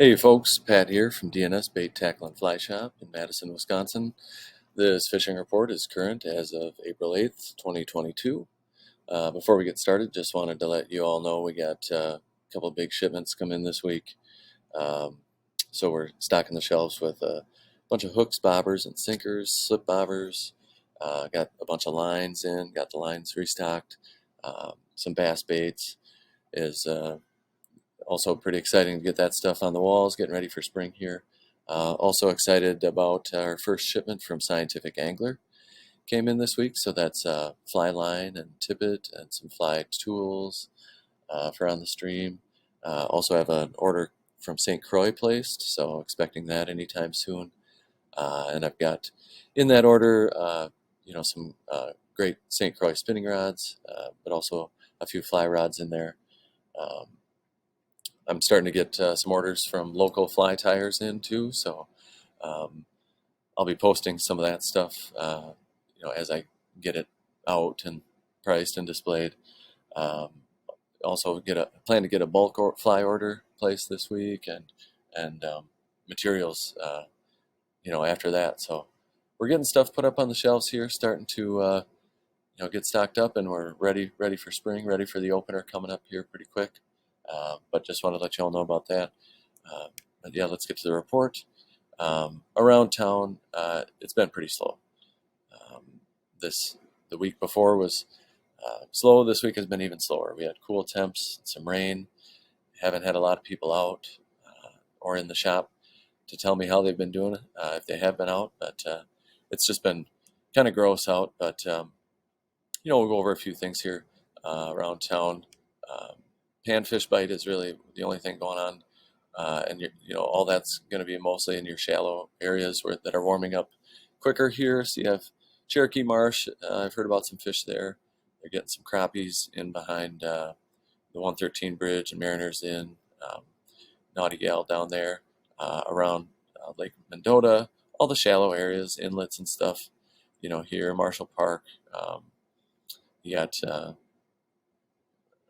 Hey folks, Pat here from DNS Bait Tackle and Fly Shop in Madison, Wisconsin. This fishing report is current as of April 8th, 2022. Before we get started, just wanted to let you all know we got a couple of big shipments come in this week. Um, so we're stocking the shelves with a bunch of hooks, bobbers, and sinkers, slip bobbers. Got a bunch of lines in, got the lines restocked. Some bass baits is also pretty exciting to get that stuff on the walls, getting ready for spring here. Also excited about our first shipment from Scientific Angler. Came in this week, so that's fly line and tippet and some fly tools for on the stream. Also have an order from St. Croix placed, so expecting that anytime soon. And I've got in that order, some great St. Croix spinning rods, but also a few fly rods in there. Um, I'm starting to get some orders from local fly tires in too, so um, I'll be posting some of that stuff, as I get it out and priced and displayed. Um, Also, plan to get a bulk fly order placed this week, and materials, after that. So we're getting stuff put up on the shelves here, starting to get stocked up, and we're ready for spring, ready for the opener coming up here pretty quick. But just wanted to let you all know about that. Uh, but yeah, let's get to the report. Around town, it's been pretty slow. Um, the week before was slow. This week has been even slower. We had cool temps, some rain. Haven't had a lot of people out or in the shop to tell me how they've been doing if they have been out. But it's just been kind of gross out. But we'll go over a few things here around town. Um, Panfish bite is really the only thing going on, and all that's going to be mostly in your shallow areas that are warming up quicker here. So you have Cherokee Marsh. I've heard about some fish there. They're getting some crappies in behind the 113 Bridge and Mariners Inn, Naughty Gal down there around Lake Mendota, all the shallow areas, inlets and stuff. Here Marshall Park. You got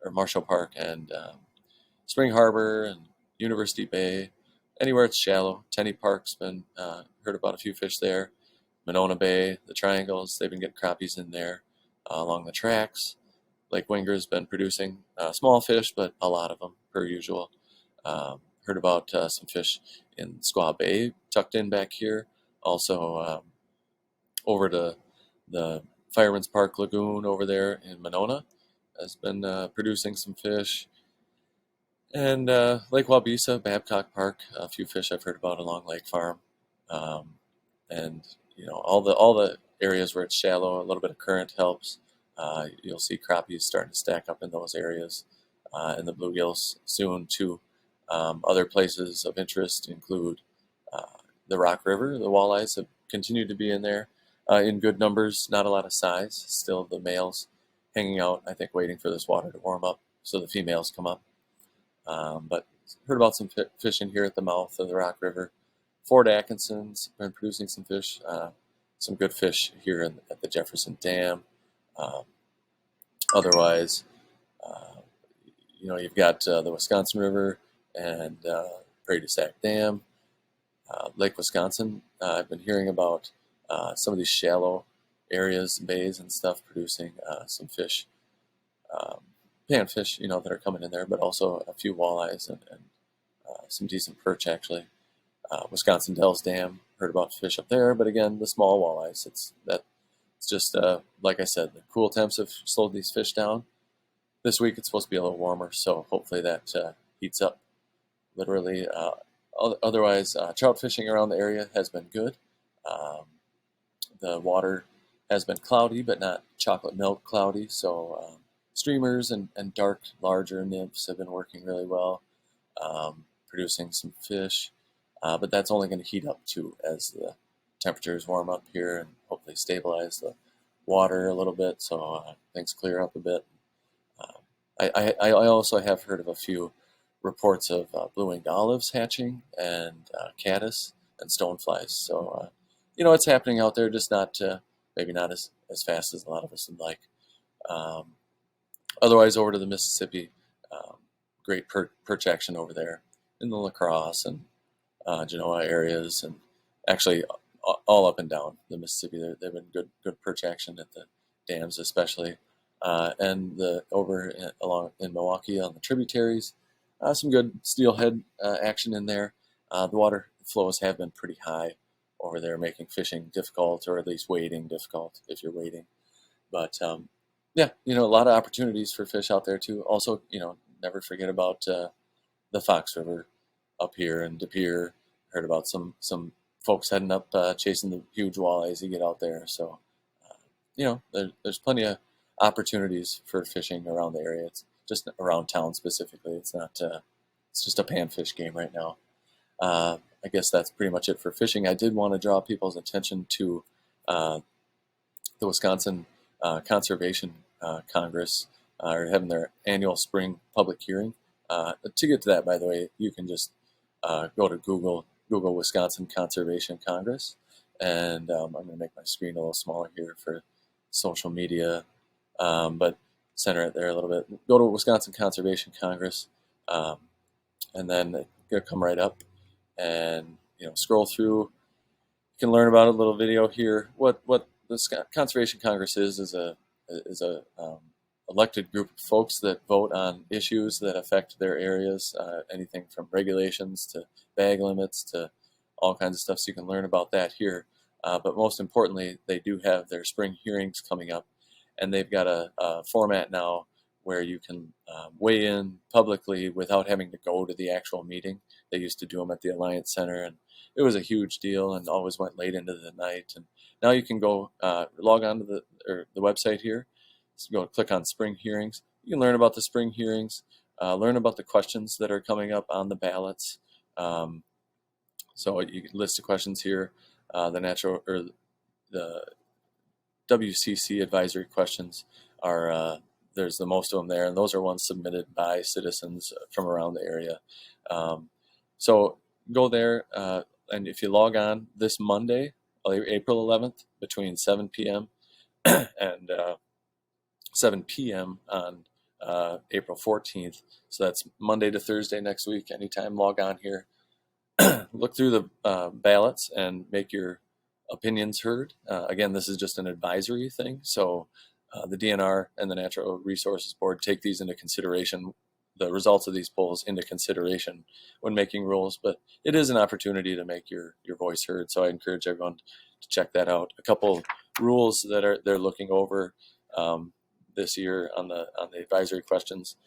or Marshall Park and Spring Harbor and University Bay. Anywhere it's shallow. Tenney Park's been heard about a few fish there. Monona Bay, the Triangles, they've been getting crappies in there along the tracks. Lake Winger's been producing small fish, but a lot of them per usual. Heard about some fish in Squaw Bay tucked in back here. Also over to the Fireman's Park Lagoon over there in Monona has been producing some fish. And Lake Wabisa, Babcock Park, a few fish I've heard about along Lake Farm. Um, and all the areas where it's shallow, a little bit of current helps. You'll see crappies starting to stack up in those areas, and the bluegills soon too. Other places of interest include uh, the Rock River. The walleyes have continued to be in there in good numbers, not a lot of size. Still the males hanging out, I think, waiting for this water to warm up so the females come up. But heard about some fishing here at the mouth of the Rock River. Fort Atkinson's been producing some fish, some good fish here at the Jefferson Dam. Um, Otherwise, uh, you've got the Wisconsin River and Prairie du Sac Dam, Lake Wisconsin. I've been hearing about some of these shallow areas, bays and stuff, producing some fish, um, panfish, that are coming in there, but also a few walleyes and some decent perch actually. Wisconsin Dells Dam, heard about fish up there, but again, the small walleyes. It's just like I said, the cool temps have slowed these fish down. This week it's supposed to be a little warmer, so hopefully that heats up. Literally, otherwise, trout fishing around the area has been good. Um, the water has been cloudy, but not chocolate milk cloudy, so streamers and dark, larger nymphs have been working really well, producing some fish. But that's only going to heat up too as the temperatures warm up here and hopefully stabilize the water a little bit so things clear up a bit. Um, I also have heard of a few reports of blue-winged olives hatching and caddis and stoneflies. So, it's happening out there, just not maybe not as fast as a lot of us would like. Um, Otherwise, over to the Mississippi, um, great perch action over there. in the La Crosse and Genoa areas, and actually all up and down the Mississippi. They've been good perch action at the dams, especially, and along in Milwaukee on the tributaries, some good steelhead action in there. The water flows have been pretty high over there, making fishing difficult, or at least wading difficult if you're wading. But yeah, a lot of opportunities for fish out there too. Also, never forget about the Fox River up here in De Pere. Heard about some folks heading up chasing the huge walleyes you get out there. So, there's plenty of opportunities for fishing around the area. It's just around town specifically. It's not. It's just a panfish game right now. I guess that's pretty much it for fishing. I did want to draw people's attention to the Wisconsin Conservation Congress are having their annual spring public hearing. To get to that, by the way, you can just go to Google Wisconsin Conservation Congress, and I'm going to make my screen a little smaller here for social media, but center it there a little bit. Go to Wisconsin Conservation Congress, and then it'll come right up, and scroll through. You can learn about a little video here. What the Conservation Congress is a elected group of folks that vote on issues that affect their areas, anything from regulations to bag limits to all kinds of stuff. So you can learn about that here. But most importantly, they do have their spring hearings coming up, and they've got a format now where you can weigh in publicly without having to go to the actual meeting. They used to do them at the Alliance Center, and it was a huge deal and always went late into the night. And now you can go log on to the website here. So go click on spring hearings. You can learn about the spring hearings, learn about the questions that are coming up on the ballots. So you can list the questions here. The WCC advisory questions are there's the most of them there, and those are ones submitted by citizens from around the area. So go there, and if you log on this Monday, April 11th, between 7 p.m. and 7 p.m. on April 14th. So that's Monday to Thursday next week. Anytime, log on here, look through the ballots, and make your opinions heard. Again, this is just an advisory thing, so the DNR and the Natural Resources Board take these into consideration, the results of these polls into consideration when making rules, but it is an opportunity to make your voice heard, so I encourage everyone to check that out. A couple rules that they're looking over this year on the advisory questions.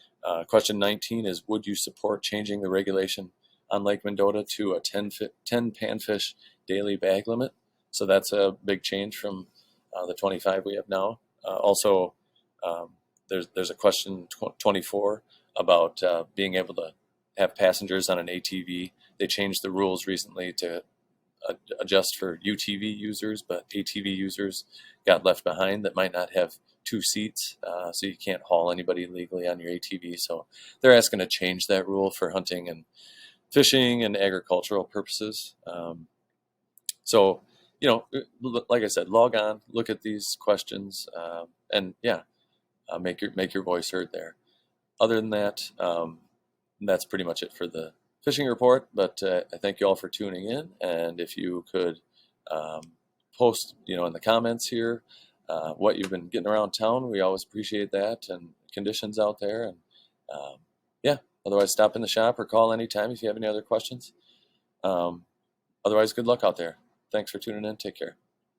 Question 19 is, would you support changing the regulation on Lake Mendota to a 10 panfish daily bag limit? So that's a big change from the 25 we have now. Also, there's a question 24 about being able to have passengers on an ATV. They changed the rules recently to adjust for UTV users, but ATV users got left behind that might not have two seats, so you can't haul anybody legally on your ATV. So they're asking to change that rule for hunting and fishing and agricultural purposes. So, like I said, log on, look at these questions, and make your voice heard there. Other than that, that's pretty much it for the fishing report. But I thank you all for tuning in, and if you could post, in the comments here, what you've been getting around town, we always appreciate that, and conditions out there. And otherwise, stop in the shop or call anytime if you have any other questions. Otherwise, good luck out there. Thanks for tuning in. Take care.